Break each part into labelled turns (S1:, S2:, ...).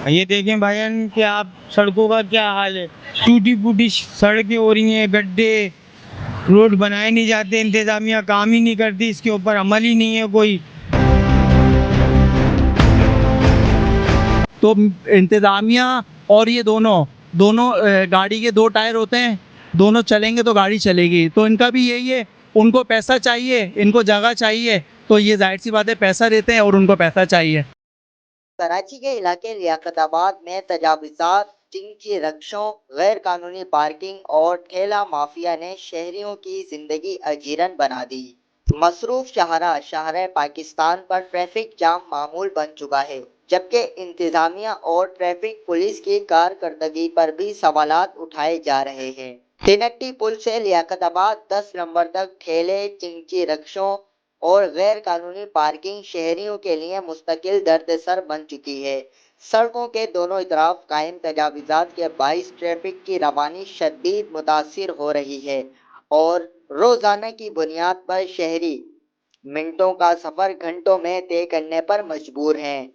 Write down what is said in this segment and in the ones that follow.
S1: یہ دیکھیں بھائیان کہ آپ سڑکوں کا کیا حال ہے، ٹوٹی پوٹی سڑکیں ہو رہی ہیں، گڈھے، روڈ بنائے نہیں جاتے، انتظامیہ کام ہی نہیں کرتی، اس کے اوپر عمل ہی نہیں ہے کوئی.
S2: تو انتظامیہ اور یہ دونوں دونوں گاڑی کے دو ٹائر ہوتے ہیں، دونوں چلیں گے تو گاڑی چلے گی. تو ان کا بھی یہی ہے، ان کو پیسہ چاہیے، ان کو جگہ چاہیے، تو یہ ظاہر سی بات ہے پیسہ دیتے ہیں اور ان کو پیسہ چاہیے.
S3: کراچی کے علاقے لیاقت آباد میں تجاوزات، چنکی رکشوں، غیر قانونی پارکنگ اور ٹھیلا مافیا نے شہریوں کی زندگی اجیرن بنا دی. مصروف شاہراہ پاکستان پر ٹریفک جام معمول بن چکا ہے، جبکہ انتظامیہ اور ٹریفک پولیس کی کارکردگی پر بھی سوالات اٹھائے جا رہے ہیں. تینٹی پل سے لیاقت آباد 10 نمبر تک ٹھیلے، چنکی رکشوں اور غیر قانونی پارکنگ شہریوں کے لیے مستقل درد سر بن چکی ہے. سڑکوں کے دونوں اطراف قائم تجاوزات کے باعث ٹریفک کی روانی شدید متاثر ہو رہی ہے اور روزانہ کی بنیاد پر شہری منٹوں کا سفر گھنٹوں میں طے کرنے پر مجبور ہیں.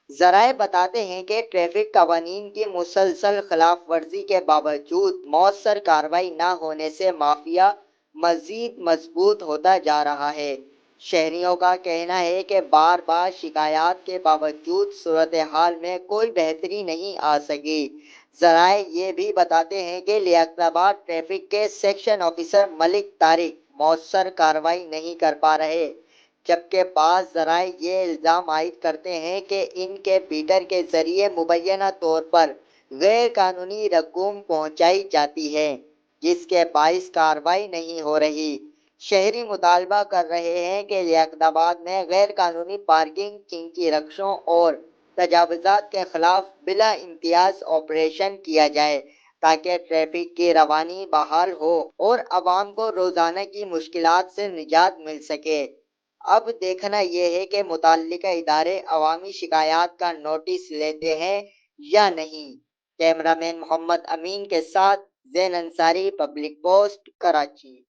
S3: ذرائع بتاتے ہیں کہ ٹریفک قوانین کی مسلسل خلاف ورزی کے باوجود مؤثر کارروائی نہ ہونے سے مافیا مزید مضبوط ہوتا جا رہا ہے. شہریوں کا کہنا ہے کہ بار بار شکایات کے باوجود صورتحال میں کوئی بہتری نہیں آ سکی. ذرائع یہ بھی بتاتے ہیں کہ لیاقت آباد ٹریفک کے سیکشن آفیسر ملک طارق مؤثر کارروائی نہیں کر پا رہے، جبکہ بعض ذرائع یہ الزام عائد کرتے ہیں کہ ان کے بیٹر کے ذریعے مبینہ طور پر غیر قانونی رقوم پہنچائی جاتی ہے، جس کے باعث کارروائی نہیں ہو رہی. شہری مطالبہ کر رہے ہیں کہ لیاقت آباد میں غیر قانونی پارکنگ، چنکی رکشوں اور تجاوزات کے خلاف بلا امتیاز آپریشن کیا جائے تاکہ ٹریفک کی روانی بحال ہو اور عوام کو روزانہ کی مشکلات سے نجات مل سکے. اب دیکھنا یہ ہے کہ متعلقہ ادارے عوامی شکایات کا نوٹس لیتے ہیں یا نہیں. کیمرہ مین محمد امین کے ساتھ زین انصاری، پبلک پوسٹ، کراچی.